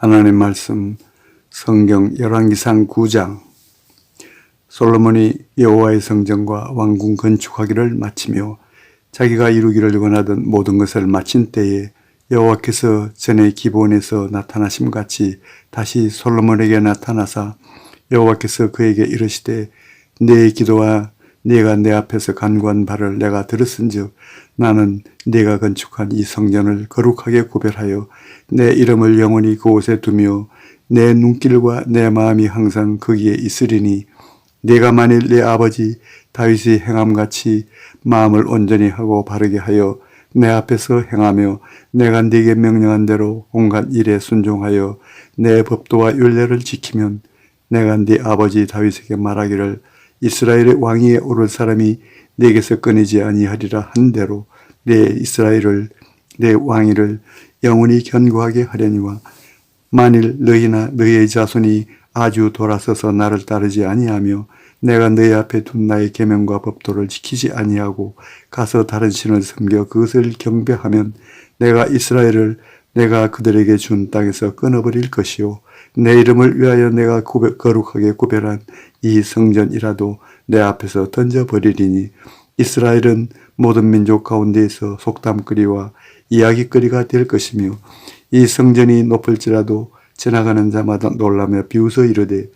하나님 말씀 성경 열왕기상 9장. 솔로몬이 여호와의 성전과 왕궁 건축하기를 마치며 자기가 이루기를 원하던 모든 것을 마친 때에 여호와께서 전에 기브온에서 나타나심 같이 다시 솔로몬에게 나타나사 여호와께서 그에게 이르시되 내 기도와 네가 내 앞에서 간구한 바를 내가 들었은즉 나는 네가 건축한 이 성전을 거룩하게 구별하여 내 이름을 영원히 그곳에 두며 내 눈길과 내 마음이 항상 거기에 있으리니 네가 만일 내 아버지 다윗의 행함같이 마음을 온전히 하고 바르게 하여 내 앞에서 행하며 내가 네게 명령한 대로 온갖 일에 순종하여 내 법도와 율례를 지키면 내가 네 아버지 다윗에게 말하기를 이스라엘의 왕위에 오를 사람이 네게서 끊이지 아니하리라 한 대로 내 이스라엘을 내 왕위를 영원히 견고하게 하려니와 만일 너희나 너희의 자손이 아주 돌아서서 나를 따르지 아니하며 내가 너희 앞에 둔 나의 계명과 법도를 지키지 아니하고 가서 다른 신을 섬겨 그것을 경배하면 내가 이스라엘을 내가 그들에게 준 땅에서 끊어버릴 것이요 내 이름을 위하여 내가 거룩하게 구별한 이 성전이라도 내 앞에서 던져버리리니 이스라엘은 모든 민족 가운데에서 속담거리와 이야기거리가 될 것이며 이 성전이 높을지라도 지나가는 자마다 놀라며 비웃어 이르되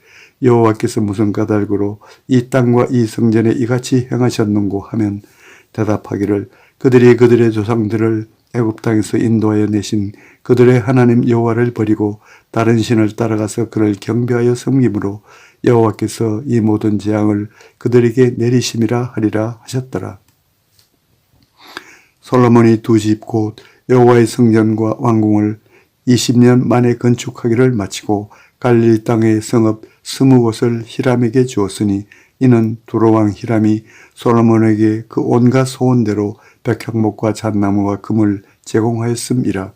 여호와께서 무슨 까닭으로 이 땅과 이 성전에 이같이 행하셨는고 하면 대답하기를 그들이 그들의 조상들을 애굽 땅에서 인도하여 내신 그들의 하나님 여호와를 버리고 다른 신을 따라가서 그를 경배하여 섬김으로 여호와께서 이 모든 재앙을 그들에게 내리심이라 하리라 하셨더라. 솔로몬이 두 집 곧 여호와의 성전과 왕궁을 20년 만에 건축하기를 마치고 갈릴리 땅의 성읍 20곳을 히람에게 주었으니 이는 두로왕 히람이 솔로몬에게 그 온갖 소원대로 백향목과 잣나무와 금을 제공하였음이라.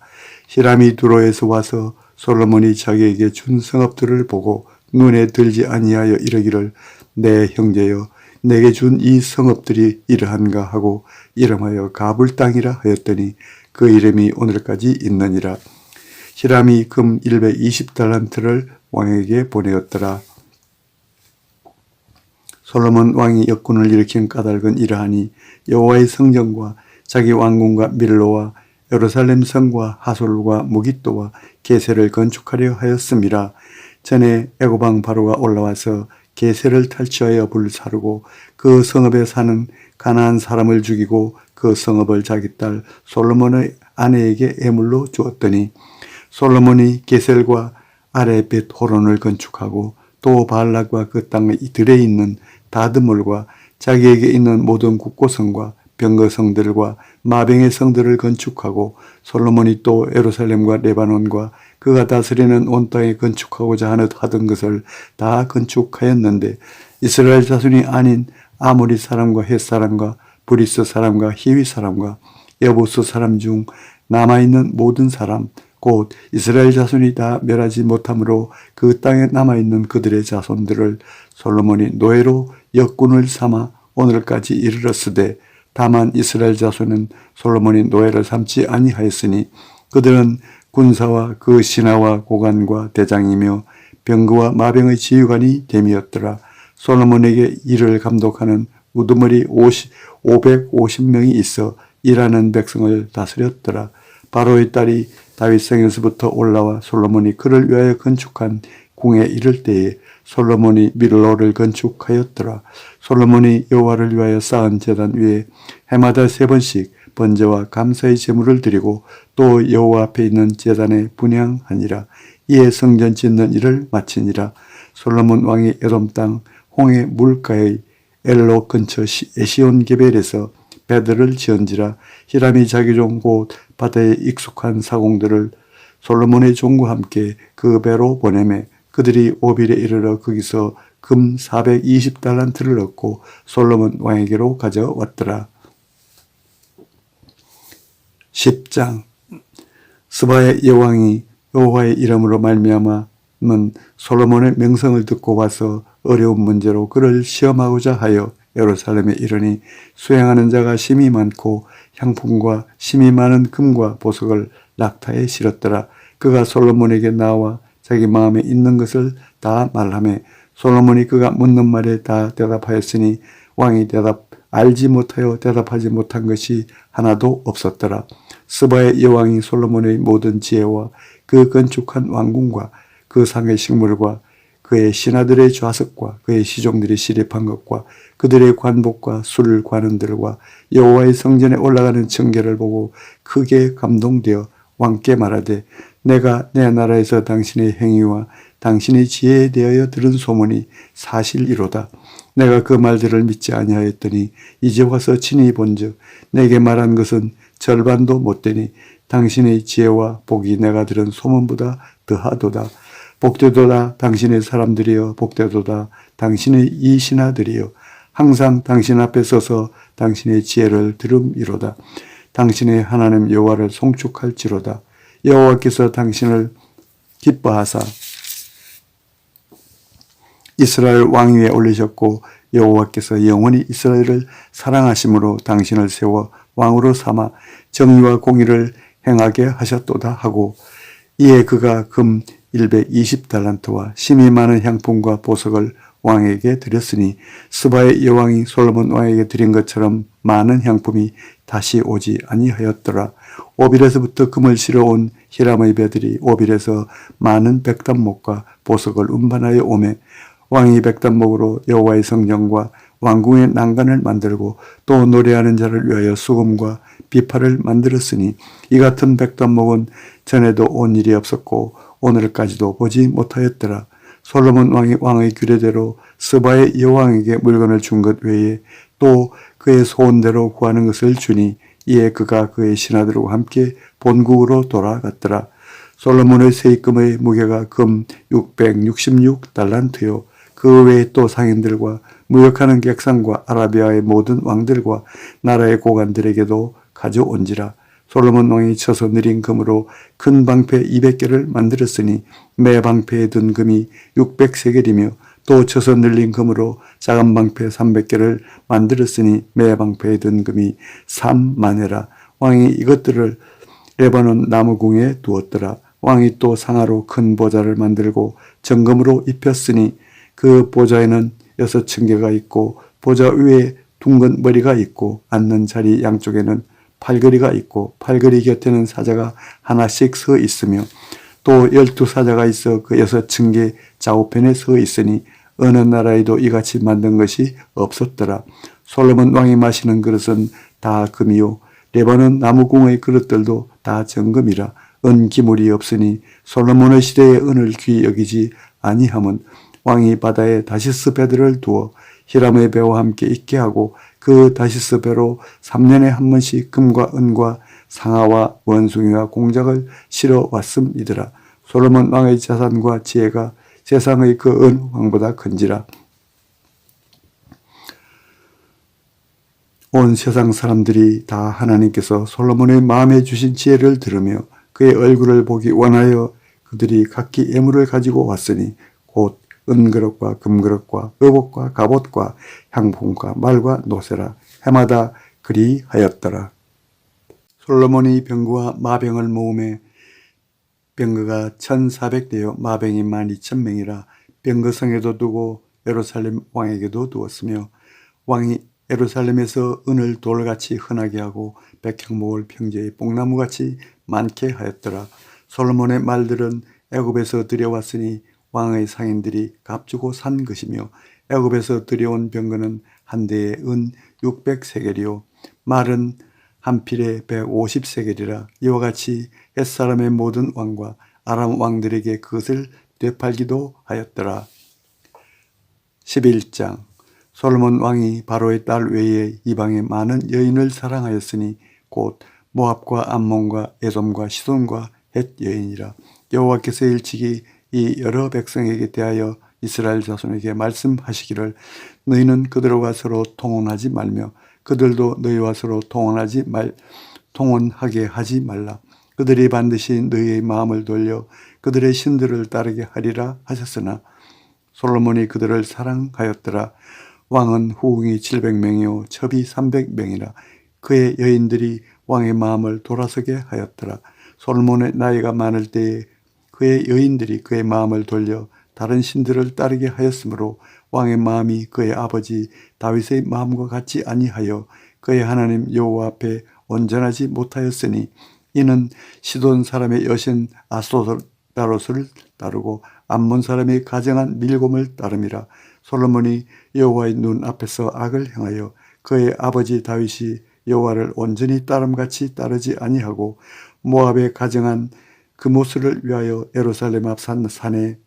히람이 두로에서 와서 솔로몬이 자기에게 준 성읍들을 보고 눈에 들지 아니하여 이르기를 내 형제여 내게 준 이 성읍들이 이러한가 하고 이름하여 가불 땅이라 하였더니 그 이름이 오늘까지 있느니라. 히람이 금 120달란트를 왕에게 보내었더라. 솔로몬 왕이 역군을 일으킨 까닭은 이러하니 여호와의 성전과 자기 왕궁과 밀로와 예루살렘 성과 하솔과 무깃도와 게셀을 건축하려 하였음이라. 전에 애굽 왕 바로가 올라와서 게셀을 탈취하여 불사르고 그 성읍에 사는 가나안 사람을 죽이고 그 성읍을 자기 딸 솔로몬의 아내에게 애물로 주었더니 솔로몬이 게셀과 아래 벳 호론을 건축하고 또 바알락과 그 땅의 들에 있는 다드몰과 자기에게 있는 모든 국고성과 병거성들과 마병의 성들을 건축하고 솔로몬이 또 예루살렘과 레바논과 그가 다스리는 온 땅에 건축하고자 하던 것을 다 건축하였는데 이스라엘 자손이 아닌 아모리 사람과 헷 사람과 브리스 사람과 히위 사람과 여부스 사람 중 남아있는 모든 사람 곧 이스라엘 자손이 다 멸하지 못함으로 그 땅에 남아있는 그들의 자손들을 솔로몬이 노예로 역군을 삼아 오늘까지 이르렀으되 다만 이스라엘 자손은 솔로몬이 노예를 삼지 아니하였으니 그들은 군사와 그 신하와 고관과 대장이며 병거와 마병의 지휘관이 됨이었더라. 솔로몬에게 일을 감독하는 우두머리 550명이 있어 일하는 백성을 다스렸더라. 바로의 딸이 다윗성에서부터 올라와 솔로몬이 그를 위하여 건축한 궁에 이를 때에 솔로몬이 밀로를 건축하였더라. 솔로몬이 여호와를 위하여 쌓은 제단 위에 해마다 3번씩 번제와 감사의 제물을 드리고 또 여호와 앞에 있는 제단에 분향하니라. 이에 성전 짓는 일을 마치니라. 솔로몬 왕이 에돔 땅 홍해 물가의 엘로 근처 에시온게벨에서 배들을 지은지라. 히람이 자기 종 곧 바다에 익숙한 사공들을 솔로몬의 종과 함께 그 배로 보내매 그들이 오빌에 이르러 거기서 금 420달란트를 얻고 솔로몬 왕에게로 가져왔더라. 10장. 스바의 여왕이 여호와의 이름으로 말미암아 솔로몬의 명성을 듣고 와서 어려운 문제로 그를 시험하고자 하여 예루살렘에 이르니 수행하는 자가 심히 많고 향품과 심히 많은 금과 보석을 낙타에 실었더라. 그가 솔로몬에게 나와 자기 마음에 있는 것을 다 말하며 솔로몬이 그가 묻는 말에 다 대답하였으니 왕이 알지 못하여 대답하지 못한 것이 하나도 없었더라. 스바의 여왕이 솔로몬의 모든 지혜와 그 건축한 왕궁과 그 상의 식물과 그의 신하들의 좌석과 그의 시종들이 시립한 것과 그들의 관복과 술 관원들과 여호와의 성전에 올라가는 청계를 보고 크게 감동되어 왕께 말하되 내가 내 나라에서 당신의 행위와 당신의 지혜에 대하여 들은 소문이 사실이로다. 내가 그 말들을 믿지 아니하였더니 이제 와서 친히 본즉 내게 말한 것은 절반도 못되니 당신의 지혜와 복이 내가 들은 소문보다 더하도다. 복되도다 당신의 사람들이여 복되도다 당신의 이 신하들이여 항상 당신 앞에 서서 당신의 지혜를 들음이로다. 당신의 하나님 여호와를 송축할지로다. 여호와께서 당신을 기뻐하사 이스라엘 왕위에 올리셨고 여호와께서 영원히 이스라엘을 사랑하심으로 당신을 세워 왕으로 삼아 정의와 공의를 행하게 하셨도다 하고 이에 그가 금 120달란트와 심이 많은 향품과 보석을 왕에게 드렸으니 스바의 여왕이 솔로몬 왕에게 드린 것처럼 많은 향품이 다시 오지 아니하였더라. 오빌에서부터 금을 실어온 히람의 배들이 오빌에서 많은 백단목과 보석을 운반하여 오매 왕이 백단목으로 여호와의 성전과 왕궁의 난간을 만들고 또 노래하는 자를 위하여 수금과 비파를 만들었으니 이 같은 백단목은 전에도 온 일이 없었고 오늘까지도 보지 못하였더라. 솔로몬 왕이 왕의 규례대로 스바의 여왕에게 물건을 준 것 외에 또 그의 소원대로 구하는 것을 주니 이에 그가 그의 신하들과 함께 본국으로 돌아갔더라. 솔로몬의 세입금의 무게가 금 666달란트요. 그 외에 또 상인들과 무역하는 객상과 아라비아의 모든 왕들과 나라의 고관들에게도 가져온지라. 솔로몬 왕이 쳐서 느린 금으로 큰 방패 200개를 만들었으니 매 방패에 든 금이 600세겔이며 또 쳐서 늘린 금으로 작은 방패 300개를 만들었으니 매 방패에 든 금이 3만회라. 왕이 이것들을 레바논 나무궁에 두었더라. 왕이 또 상하로 큰 보좌를 만들고 정금으로 입혔으니 그 보좌에는 6층계가 있고 보좌 위에 둥근 머리가 있고 앉는 자리 양쪽에는 팔걸이가 있고 팔걸이 곁에는 사자가 하나씩 서 있으며 또 12사자가 있어 그 6층계 좌우편에 서 있으니 어느 나라에도 이같이 만든 것이 없었더라. 솔로몬 왕이 마시는 그릇은 다 금이요 레바논 나무궁의 그릇들도 다 정금이라. 은 기물이 없으니 솔로몬의 시대에 은을 귀히 여기지 아니함은 왕이 바다에 다시스 배들을 두어 히람의 배와 함께 있게 하고 그 다시스 배로 3년에 한 번씩 금과 은과 상아와 원숭이와 공작을 실어 왔음이더라. 솔로몬 왕의 자산과 지혜가 세상의 그 은 왕보다 큰지라. 온 세상 사람들이 다 하나님께서 솔로몬의 마음에 주신 지혜를 들으며 그의 얼굴을 보기 원하여 그들이 각기 예물을 가지고 왔으니 곧 은그릇과 금그릇과 의복과 갑옷과 향품과 말과 노새라. 해마다 그리하였더라. 솔로몬이 병거와 마병을 모으매 병거가 1400대요 마병이 12,000명이라. 병거성에도 두고 예루살렘 왕에게도 두었으며 왕이 예루살렘에서 은을 돌같이 흔하게 하고 백향목을 평지의 뽕나무같이 많게 하였더라. 솔로몬의 말들은 애굽에서 들여왔으니 왕의 상인들이 값주고 산 것이며 애굽에서 들여온 병거는 한 대에 은 600세겔이요 말은 한 필에 150세겔이라. 이와 같이 햇사람의 모든 왕과 아람 왕들에게 그것을 되팔기도 하였더라. 11장 솔로몬 왕이 바로의 딸 외에 이방의 많은 여인을 사랑하였으니 곧 모압과 암몬과 에돔과 시돈과 헷 여인이라. 여호와께서 일찍이 이 여러 백성에게 대하여 이스라엘 자손에게 말씀하시기를 너희는 그들과 서로 통혼하지 말며 그들도 너희와 서로 통혼하게 하지 말라. 그들이 반드시 너희의 마음을 돌려 그들의 신들을 따르게 하리라 하셨으나 솔로몬이 그들을 사랑하였더라. 왕은 후궁이 700명이요 첩이 300명이라. 그의 여인들이 왕의 마음을 돌아서게 하였더라. 솔로몬의 나이가 많을 때에 그의 여인들이 그의 마음을 돌려 다른 신들을 따르게 하였으므로 왕의 마음이 그의 아버지 다윗의 마음과 같지 아니하여 그의 하나님 여호와 앞에 온전하지 못하였으니 이는 시돈 사람의 여신 아스타롯을 따르고 암몬 사람의 가정한 밀곰을 따름이라. 솔로몬이 여호와의 눈 앞에서 악을 행하여 그의 아버지 다윗이 여호와를 온전히 따름같이 따르지 아니하고 모압에 가정한 그모스를 위하여 예루살렘 앞 산에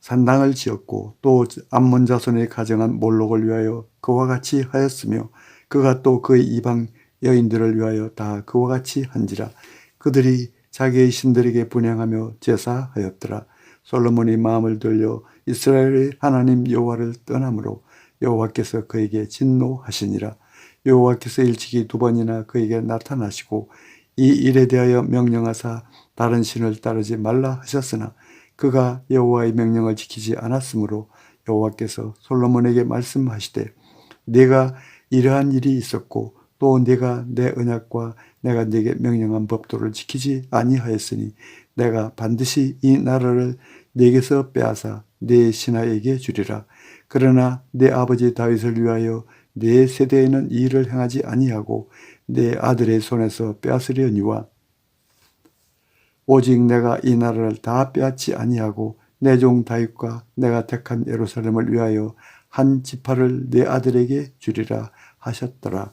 산당을 지었고 또 암몬 자손의 가정한 몰록을 위하여 그와 같이 하였으며 그가 또 그의 이방 여인들을 위하여 다 그와 같이 한지라. 그들이 자기의 신들에게 분향하며 제사하였더라. 솔로몬이 마음을 돌려 이스라엘의 하나님 여호와를 떠나므로 여호와께서 그에게 진노하시니라. 여호와께서 일찍이 2번이나 그에게 나타나시고 이 일에 대하여 명령하사 다른 신을 따르지 말라 하셨으나 그가 여호와의 명령을 지키지 않았으므로 여호와께서 솔로몬에게 말씀하시되 네가 이러한 일이 있었고 또 네가 내 언약과 내가 네게 명령한 법도를 지키지 아니하였으니 내가 반드시 이 나라를 네게서 빼앗아 네 신하에게 주리라. 그러나 내 아버지 다윗을 위하여 네 세대에는 이 일을 행하지 아니하고 내 아들의 손에서 빼앗으려니와 오직 내가 이 나라를 다 빼앗지 아니하고 내 종 다윗과 내가 택한 예루살렘을 위하여 한 지파를 내 아들에게 주리라 하셨더라.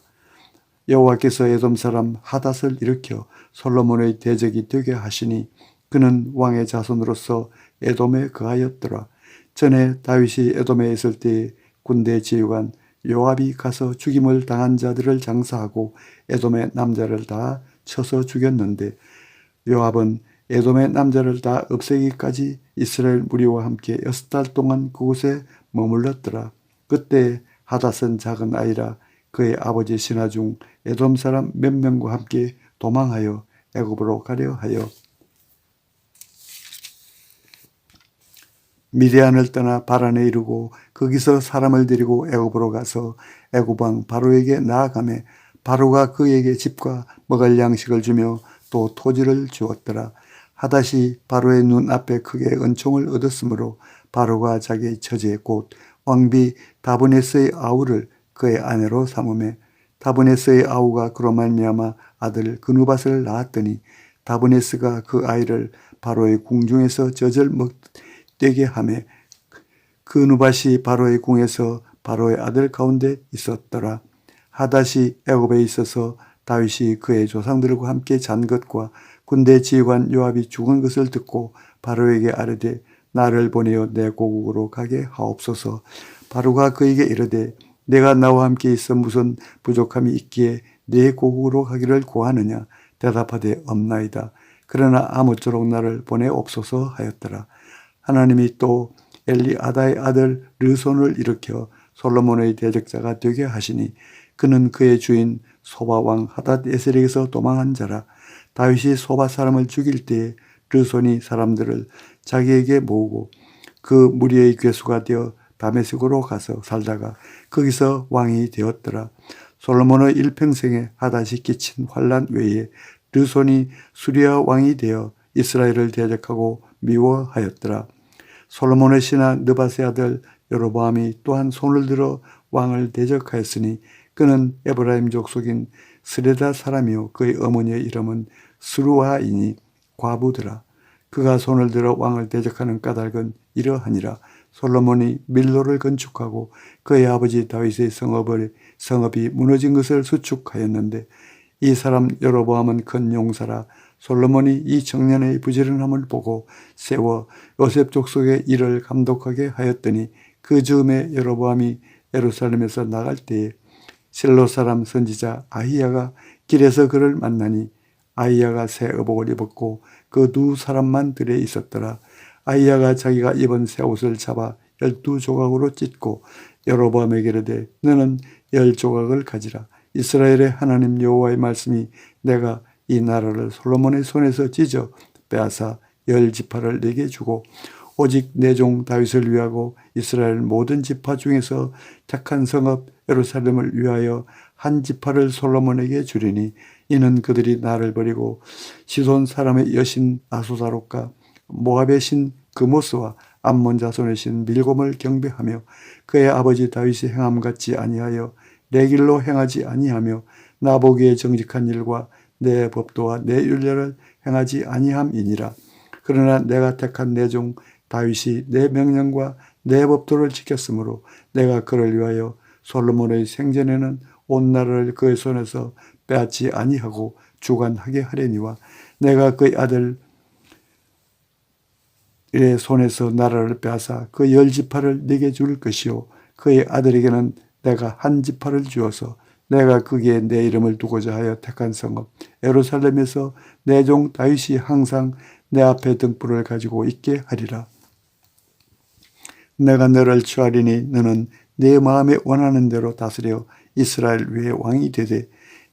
여호와께서 에돔 사람 하닷을 일으켜 솔로몬의 대적이 되게 하시니 그는 왕의 자손으로서 에돔에 거하였더라. 전에 다윗이 에돔에 있을 때 군대 지휘관 요압이 가서 죽임을 당한 자들을 장사하고 에돔의 남자를 다 쳐서 죽였는데 요압은 에돔의 남자를 다 없애기까지 이스라엘 무리와 함께 6달 동안 그곳에 머물렀더라. 그때 하닷은 작은 아이라 그의 아버지 신하 중 에돔 사람 몇 명과 함께 도망하여 애굽으로 가려 하여 미디안을 떠나 바란에 이르고 거기서 사람을 데리고 애굽으로 가서 애굽 왕 바로에게 나아가매 바로가 그에게 집과 먹을 양식을 주며 또 토지를 주었더라. 하닷이 바로의 눈앞에 크게 은총을 얻었으므로 바로가 자기의 처제 곧 왕비 다브네스의 아우를 그의 아내로 삼으매 다브네스의 아우가 그로 말미암아 아들 그누밧을 낳았더니 다브네스가 그 아이를 바로의 궁중에서 젖을 먹되게 하매 그누밧이 바로의 궁에서 바로의 아들 가운데 있었더라. 하닷이 애굽에 있어서 다윗이 그의 조상들과 함께 잔 것과 군대 지휘관 요압이 죽은 것을 듣고 바로에게 아뢰되 나를 보내어 내 고국으로 가게 하옵소서. 바로가 그에게 이르되 내가 나와 함께 있어 무슨 부족함이 있기에 네 고국으로 가기를 고하느냐. 대답하되 없나이다. 그러나 아무쪼록 나를 보내옵소서 하였더라. 하나님이 또 엘리아다의 아들 르손을 일으켜 솔로몬의 대적자가 되게 하시니 그는 그의 주인 소바 왕 하닷 에셀에게서 도망한 자라. 다윗이 소바 사람을 죽일 때에 르손이 사람들을 자기에게 모으고 그 무리의 괴수가 되어 다메섹으로 가서 살다가 거기서 왕이 되었더라. 솔로몬의 일평생에 하닷이 끼친 환난 외에 르손이 수리아 왕이 되어 이스라엘을 대적하고 미워하였더라. 솔로몬의 신하 느밧의 아들 여로보암이 또한 손을 들어 왕을 대적하였으니 그는 에브라임 족속인 스레다 사람이요 그의 어머니의 이름은 스루아이니 과부더라. 그가 손을 들어 왕을 대적하는 까닭은 이러하니라. 솔로몬이 밀로를 건축하고 그의 아버지 다윗의 성읍이 무너진 것을 수축하였는데 이 사람 여로보암은 큰 용사라. 솔로몬이 이 청년의 부지런함을 보고 세워 요셉 족속의 일을 감독하게 하였더니 그 즈음에 여로보암이 예루살렘에서 나갈 때에 실로 사람 선지자 아히야가 길에서 그를 만나니 아히야가 새 의복을 입었고 그 2사람만 들에 있었더라. 아히야가 자기가 입은 새 옷을 잡아 12조각으로 찢고 여로보암에게 이르되 너는 10조각을 가지라. 이스라엘의 하나님 여호와의 말씀이 내가 이 나라를 솔로몬의 손에서 찢어 빼앗아 10지파를 내게 주고 오직 내 종 다윗을 위하고 이스라엘 모든 지파 중에서 택한 성읍 예루살렘을 위하여 한 지파를 솔로몬에게 주리니 이는 그들이 나를 버리고 시돈 사람의 여신 아소사롯과 모압의 신 그모스와 암몬 자손의 신 밀곰을 경배하며 그의 아버지 다윗이 행함 같지 아니하여 내 길로 행하지 아니하며 나보기에 정직한 일과 내 법도와 내 율례를 행하지 아니함이니라. 그러나 내가 택한 내 종 다윗이 내 명령과 내 법도를 지켰으므로 내가 그를 위하여 솔로몬의 생전에는 온 나라를 그의 손에서 빼앗지 아니하고 주관하게 하려니와 내가 그의 아들의 손에서 나라를 빼앗아 그 10지파를 네게 줄 것이요 그의 아들에게는 내가 한 지파를 주어서 내가 거기에 내 이름을 두고자 하여 택한 성읍 예루살렘에서 내 종 다윗이 항상 내 앞에 등불을 가지고 있게 하리라. 내가 너를 취하리니 너는 네 마음에 원하는 대로 다스려 이스라엘 위에 왕이 되되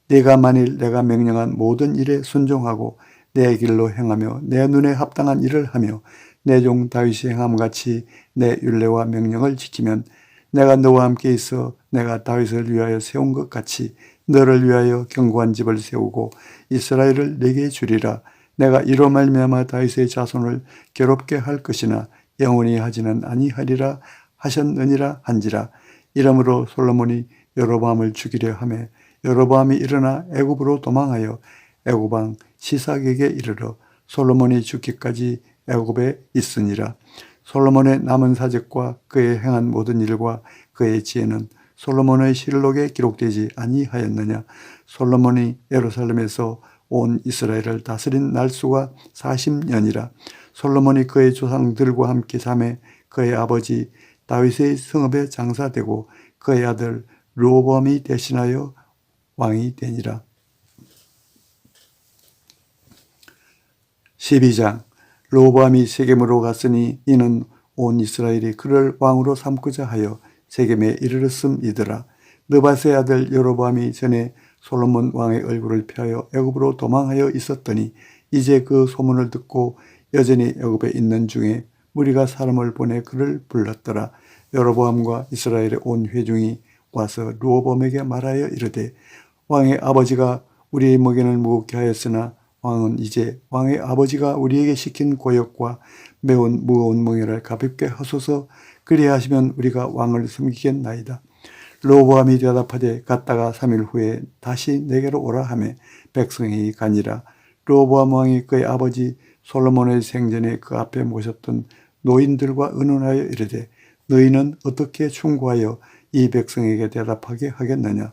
네가 만일 내가 명령한 모든 일에 순종하고 내 길로 행하며 내 눈에 합당한 일을 하며 내 종 다윗이 행함같이 내 율례와 명령을 지키면 내가 너와 함께 있어 내가 다윗을 위하여 세운 것 같이 너를 위하여 견고한 집을 세우고 이스라엘을 내게 주리라. 내가 이로 말미암아 다윗의 자손을 괴롭게 할 것이나 영원히 하지는 아니하리라 하셨느니라 한지라. 이러므로 솔로몬이 여로보암을 죽이려 하매 여로보암이 일어나 애굽으로 도망하여 애굽 왕 시삭에게 이르러 솔로몬이 죽기까지 애굽에 있으니라. 솔로몬의 남은 사적과 그의 행한 모든 일과 그의 지혜는 솔로몬의 실록에 기록되지 아니하였느냐. 솔로몬이 예루살렘에서 온 이스라엘을 다스린 날수가 40년이라. 솔로몬이 그의 조상들과 함께 잠에 그의 아버지 다윗의 성읍에 장사되고 그의 아들 르호보암이 대신하여 왕이 되니라. 12장. 르호보암이 세겜으로 갔으니 이는 온 이스라엘이 그를 왕으로 삼고자 하여 세겜에 이르렀음이더라. 느밧의 아들 여로보암이 전에 솔로몬 왕의 얼굴을 피하여 애굽으로 도망하여 있었더니 이제 그 소문을 듣고 여전히 애굽에 있는 중에 무리가 사람을 보내 그를 불렀더라. 여로보암과 이스라엘의 온 회중이 와서 르호보암에게 말하여 이르되 왕의 아버지가 우리의 먹이를 무겁게 하였으나 왕은 이제 왕의 아버지가 우리에게 시킨 고역과 매운 무거운 멍에를 가볍게 하소서. 그리하시면 우리가 왕을 섬기겠나이다. 르호보암이 대답하되 갔다가 3일 후에 다시 내게로 오라 하매 백성이 가니라. 르호보암 왕이 그의 아버지 솔로몬의 생전에 그 앞에 모셨던 노인들과 의논하여 이르되 너희는 어떻게 충고하여 이 백성에게 대답하게 하겠느냐.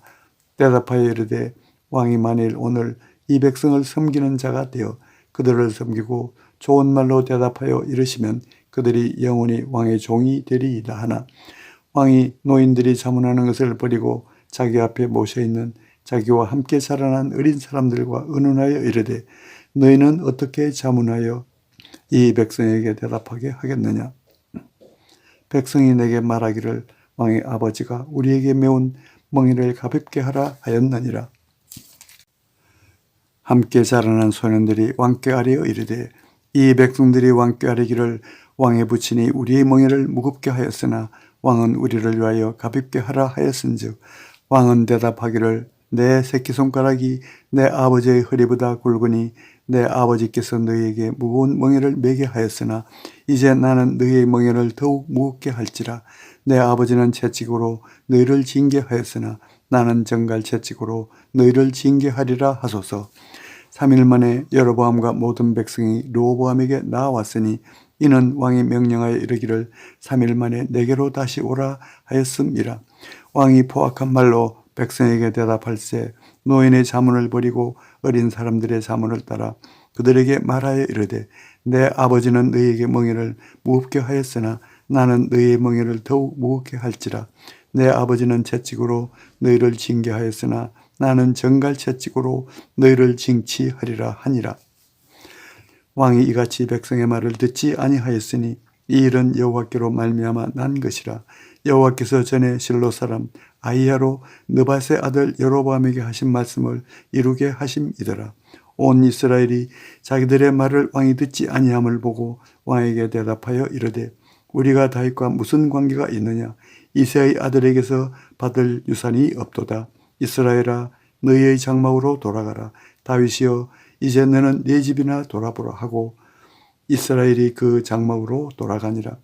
대답하여 이르되 왕이 만일 오늘 이 백성을 섬기는 자가 되어 그들을 섬기고 좋은 말로 대답하여 이르시면 그들이 영원히 왕의 종이 되리이다 하나 왕이 노인들이 자문하는 것을 버리고 자기 앞에 모셔있는 자기와 함께 자라난 어린 사람들과 의논하여 이르되 너희는 어떻게 자문하여 이 백성에게 대답하게 하겠느냐. 백성이 내게 말하기를 왕의 아버지가 우리에게 매운 멍에를 가볍게 하라 하였느니라. 함께 자라난 소년들이 왕께 아뢰어 이르되 이 백성들이 왕께 아뢰기를 왕의 부친이 우리의 멍에를 무겁게 하였으나 왕은 우리를 위하여 가볍게 하라 하였은즉 왕은 대답하기를 내 새끼손가락이 내 아버지의 허리보다 굵으니 내 아버지께서 너희에게 무거운 멍에를 매게 하였으나 이제 나는 너희의 멍에를 더욱 무겁게 할지라. 내 아버지는 채찍으로 너희를 징계하였으나 나는 정갈 채찍으로 너희를 징계하리라 하소서. 3일 만에 여로보암과 모든 백성이 르호보암에게 나아왔으니 이는 왕이 명령하여 이르기를 3일 만에 내게로 다시 오라 하였음이라. 왕이 포악한 말로 백성에게 대답할세 노인의 자문을 버리고 어린 사람들의 자문을 따라 그들에게 말하여 이르되 내 아버지는 너희에게 멍에를 무겁게 하였으나 나는 너희의 멍에를 더욱 무겁게 할지라. 내 아버지는 채찍으로 너희를 징계하였으나 나는 정갈 채찍으로 너희를 징치하리라 하니라. 왕이 이같이 백성의 말을 듣지 아니하였으니 이 일은 여호와께로 말미암아 난 것이라. 여호와께서 전에 실로 사람 아히야로 느밧의 아들 여로보암에게 하신 말씀을 이루게 하심이더라. 온 이스라엘이 자기들의 말을 왕이 듣지 아니함을 보고 왕에게 대답하여 이르되 우리가 다윗과 무슨 관계가 있느냐. 이새의 아들에게서 받을 유산이 없도다. 이스라엘아 너희의 장막으로 돌아가라. 다윗이여 이제 너는 네 집이나 돌아보라 하고 이스라엘이 그 장막으로 돌아가니라.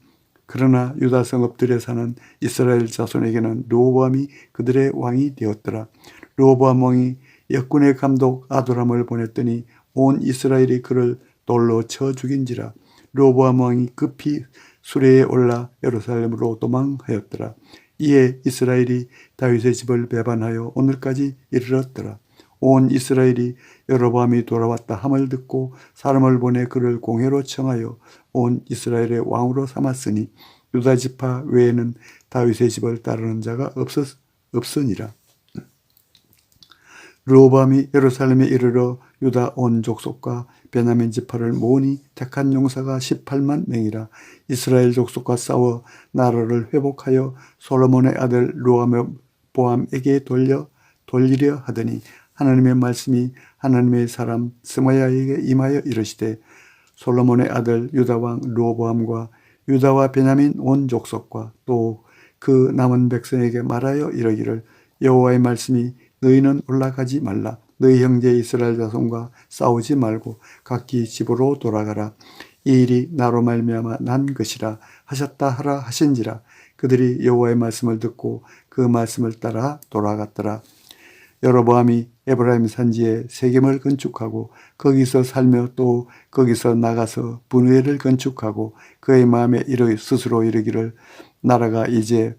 그러나 유다 성읍들에 사는 이스라엘 자손에게는 르호보암이 그들의 왕이 되었더라. 르호보암 왕이 역군의 감독 아도람을 보냈더니 온 이스라엘이 그를 돌로 쳐 죽인지라. 르호보암 왕이 급히 수레에 올라 예루살렘으로 도망하였더라. 이에 이스라엘이 다윗의 집을 배반하여 오늘까지 이르렀더라. 온 이스라엘이 여로보암이 돌아왔다 함을 듣고 사람을 보내 그를 공회로 청하여 온 이스라엘의 왕으로 삼았으니 유다 지파 외에는 다윗의 집을 따르는 자가 없으니라. 르호보암이 예루살렘에 이르러 유다 온 족속과 베냐민 지파를 모으니 택한 용사가 18만 명이라. 이스라엘 족속과 싸워 나라를 회복하여 솔로몬의 아들 르호보암에게 돌리려 하더니 하나님의 말씀이 하나님의 사람 스마야에게 임하여 이르시되 솔로몬의 아들 유다왕 르호보암과 유다와 베냐민 온 족속과 또 그 남은 백성에게 말하여 이르기를 여호와의 말씀이 너희는 올라가지 말라. 너희 형제 이스라엘 자손과 싸우지 말고 각기 집으로 돌아가라. 이 일이 나로 말미암아 난 것이라 하셨다 하라 하신지라. 그들이 여호와의 말씀을 듣고 그 말씀을 따라 돌아갔더라. 여로보암이 에브라임 산지에 세겜을 건축하고 거기서 살며 또 거기서 나가서 분회를 건축하고 그의 마음에 스스로 이르기를 나라가 이제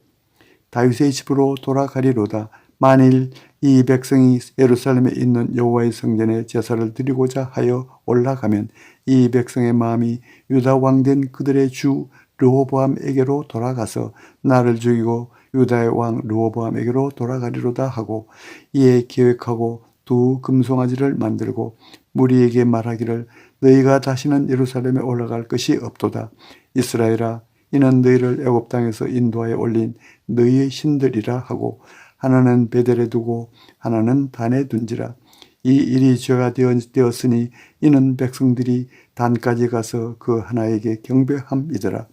다윗의 집으로 돌아가리로다. 만일 이 백성이 예루살렘에 있는 여호와의 성전에 제사를 드리고자 하여 올라가면 이 백성의 마음이 유다 왕된 그들의 주 르호보암에게로 돌아가서 나를 죽이고 유다의 왕 르호보암에게로 돌아가리로다 하고 이에 계획하고 두 금송아지를 만들고 무리에게 말하기를 너희가 다시는 예루살렘에 올라갈 것이 없도다. 이스라엘아, 이는 너희를 애굽 땅에서 인도하여 올린 너희의 신들이라 하고 하나는 베델에 두고 하나는 단에 둔지라. 이 일이 죄가 되었으니 이는 백성들이 단까지 가서 그 하나에게 경배함이더라.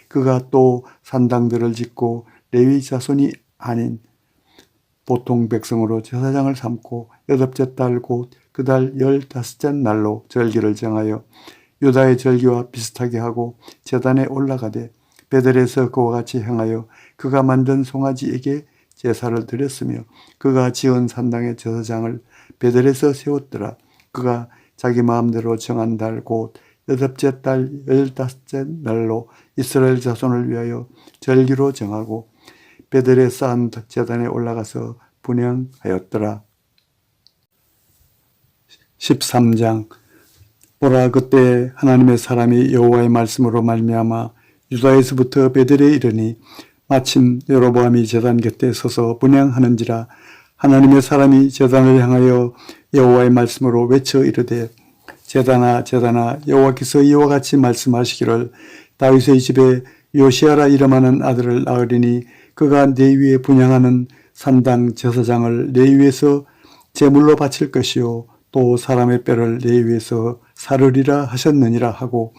그가 또 산당들을 짓고 레위 자손이 아닌 보통 백성으로 제사장을 삼고 8째 달 곧 그 달 15째 날로 절기를 정하여 유다의 절기와 비슷하게 하고 제단에 올라가되 베델에서 그와 같이 행하여 그가 만든 송아지에게 제사를 드렸으며 그가 지은 산당의 제사장을 베델에서 세웠더라. 그가 자기 마음대로 정한 달 곧 8째 달 15째 날로 이스라엘 자손을 위하여 절기로 정하고 베델에 쌓은 제단에 올라가서 분향하였더라. 13장. 보라, 그때 하나님의 사람이 여호와의 말씀으로 말미암아 유다에서부터 베델에 이르니 마침 여로보암이 제단 곁에 서서 분향하는지라. 하나님의 사람이 제단을 향하여 여호와의 말씀으로 외쳐 이르되 제단아 제단아, 여호와께서 이와 같이 말씀하시기를 다윗의 집에 요시아라 이름하는 아들을 낳으리니 그가 내 위에 분향하는 산당 제사장을 내 위에서 제물로 바칠 것이요 또 사람의 뼈를 내 위에서 사르리라 하셨느니라 하고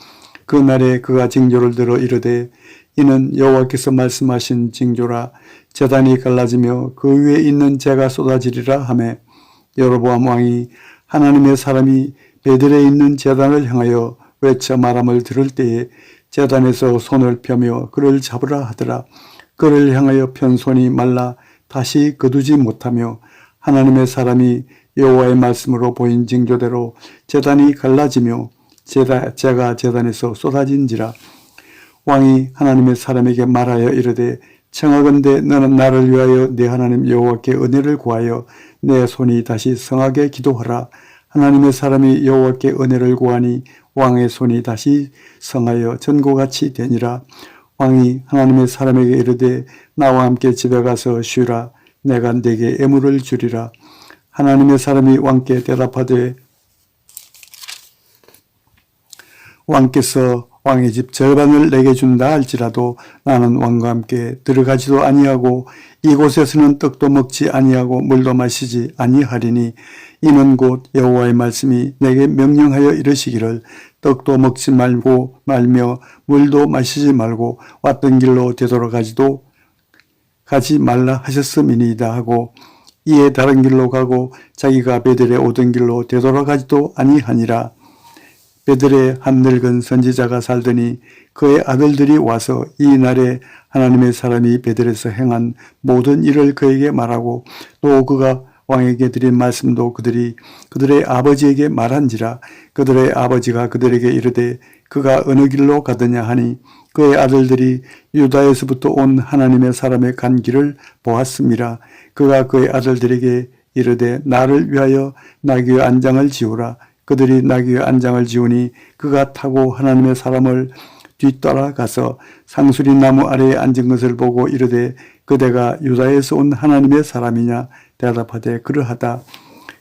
그 날에 그가 징조를 들어 이르되 이는 여호와께서 말씀하신 징조라. 제단이 갈라지며 그 위에 있는 재가 쏟아지리라 하매 여로보암 왕이 하나님의 사람이 베델에 있는 제단을 향하여 외쳐 말함을 들을 때에 제단에서 손을 펴며 그를 잡으라 하더라. 그를 향하여 편 손이 말라 다시 거두지 못하며 하나님의 사람이 여호와의 말씀으로 보인 징조대로 제단이 갈라지며 재가 제단에서 쏟아진지라. 왕이 하나님의 사람에게 말하여 이르되 청하건대 너는 나를 위하여 내 하나님 여호와께 은혜를 구하여 내 손이 다시 성하게 기도하라. 하나님의 사람이 여호와께 은혜를 구하니 왕의 손이 다시 성하여 전과 같이 되니라. 왕이 하나님의 사람에게 이르되 나와 함께 집에 가서 쉬라. 내가 네게 애물을 주리라. 하나님의 사람이 왕께 대답하되 왕께서 왕의 집 절반을 내게 준다 할지라도 나는 왕과 함께 들어가지도 아니하고 이곳에서는 떡도 먹지 아니하고 물도 마시지 아니하리니 이는 곧 여호와의 말씀이 내게 명령하여 이르시기를 떡도 먹지 말고 말며 물도 마시지 말고 왔던 길로 되돌아가지도 가지 말라 하셨음이니이다 하고 이에 다른 길로 가고 자기가 베델에 오던 길로 되돌아가지도 아니하니라. 베들의 한 늙은 선지자가 살더니 그의 아들들이 와서 이 날에 하나님의 사람이 베들에서 행한 모든 일을 그에게 말하고 또 그가 왕에게 드린 말씀도 그들의 아버지에게 말한지라. 그들의 아버지가 그들에게 이르되 그가 어느 길로 가더냐 하니 그의 아들들이 유다에서부터 온 하나님의 사람의 간 길을 보았습니다. 그가 그의 아들들에게 이르되 나를 위하여 나귀의 안장을 지우라. 그들이 나귀의 안장을 지우니 그가 타고 하나님의 사람을 뒤따라가서 상수리 나무 아래에 앉은 것을 보고 이르되 그대가 유다에서 온 하나님의 사람이냐. 대답하되 그러하다.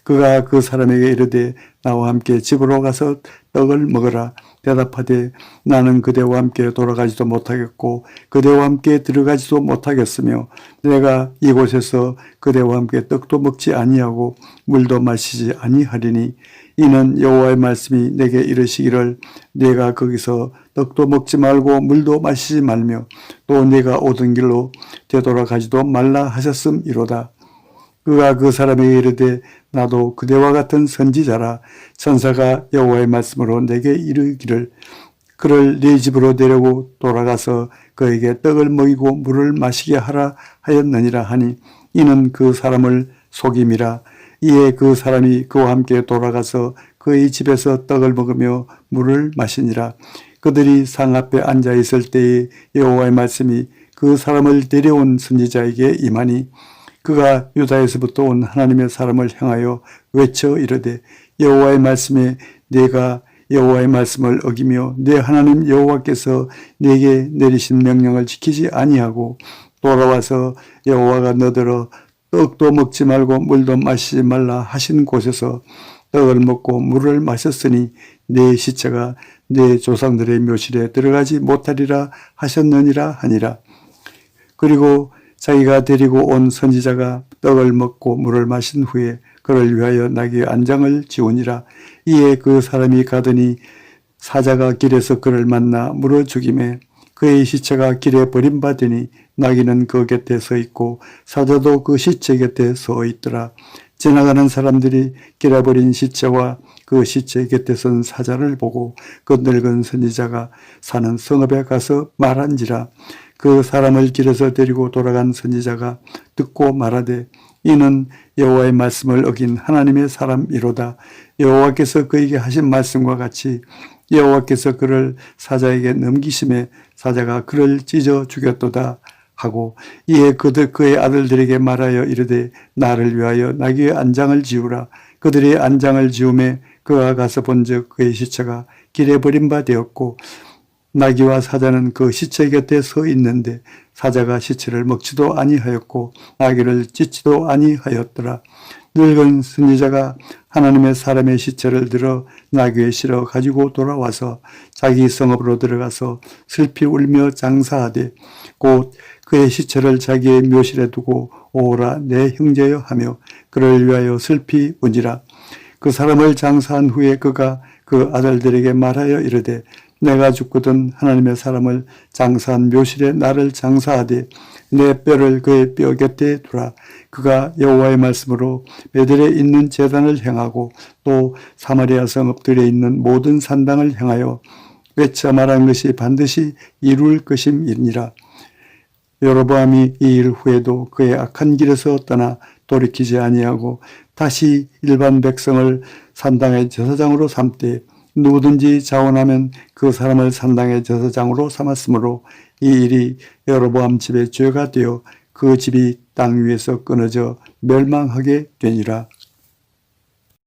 그가 그 사람에게 이르되 나와 함께 집으로 가서 떡을 먹으라. 대답하되 나는 그대와 함께 돌아가지도 못하겠고 그대와 함께 들어가지도 못하겠으며 내가 이곳에서 그대와 함께 떡도 먹지 아니하고 물도 마시지 아니하리니 이는 여호와의 말씀이 내게 이르시기를 내가 거기서 떡도 먹지 말고 물도 마시지 말며 또 내가 오던 길로 되돌아가지도 말라 하셨음이로다. 그가 그 사람에게 이르되 나도 그대와 같은 선지자라. 천사가 여호와의 말씀으로 내게 이르기를 그를 네 집으로 데리고 돌아가서 그에게 떡을 먹이고 물을 마시게 하라 하였느니라 하니 이는 그 사람을 속임이라. 이에 그 사람이 그와 함께 돌아가서 그의 집에서 떡을 먹으며 물을 마시니라. 그들이 상 앞에 앉아 있을 때에 여호와의 말씀이 그 사람을 데려온 선지자에게 임하니 그가 유다에서부터 온 하나님의 사람을 향하여 외쳐 이르되 여호와의 말씀에 내가 여호와의 말씀을 어기며 내 하나님 여호와께서 내게 내리신 명령을 지키지 아니하고 돌아와서 여호와가 너더러 떡도 먹지 말고 물도 마시지 말라 하신 곳에서 떡을 먹고 물을 마셨으니 내 시체가 내 조상들의 묘실에 들어가지 못하리라 하셨느니라 하니라. 그리고 자기가 데리고 온 선지자가 떡을 먹고 물을 마신 후에 그를 위하여 나귀의 안장을 지우니라. 이에 그 사람이 가더니 사자가 길에서 그를 만나 물어 죽이매 그의 시체가 길에 버림받으니 나귀는 그 곁에 서 있고 사자도 그 시체 곁에 서 있더라. 지나가는 사람들이 길에 버린 시체와 그 시체 곁에 선 사자를 보고 그 늙은 선지자가 사는 성읍에 가서 말한지라. 그 사람을 길에서 데리고 돌아간 선지자가 듣고 말하되 이는 여호와의 말씀을 어긴 하나님의 사람이로다. 여호와께서 그에게 하신 말씀과 같이 여호와께서 그를 사자에게 넘기심에 사자가 그를 찢어 죽였도다 하고 이에 그의 아들들에게 말하여 이르되 나를 위하여 나귀의 안장을 지우라. 그들의 안장을 지우매 그가 가서 본즉 그의 시체가 길에 버림받았고 나귀와 사자는 그 시체 곁에 서 있는데 사자가 시체를 먹지도 아니하였고 나귀를 찢지도 아니하였더라. 늙은 선지자가 하나님의 사람의 시체를 들어 나귀에 실어 가지고 돌아와서 자기 성읍으로 들어가서 슬피 울며 장사하되 곧 그의 시체를 자기의 묘실에 두고 오라 내 형제여 하며 그를 위하여 슬피 우니라. 그 사람을 장사한 후에 그가 그 아들들에게 말하여 이르되 내가 죽거든 하나님의 사람을 장사한 묘실에 나를 장사하되 내 뼈를 그의 뼈 곁에 두라. 그가 여호와의 말씀으로 베들에 있는 제단을 향하고 또 사마리아 성읍들에 있는 모든 산당을 향하여 외쳐 말한 것이 반드시 이룰 것임이니라. 여로보암이 이 일 후에도 그의 악한 길에서 떠나 돌이키지 아니하고 다시 일반 백성을 산당의 제사장으로 삼되 누구든지 자원하면 그 사람을 산당의 제사장으로 삼았으므로 이 일이 여로보암 집의 죄가 되어 그 집이 땅 위에서 끊어져 멸망하게 되니라.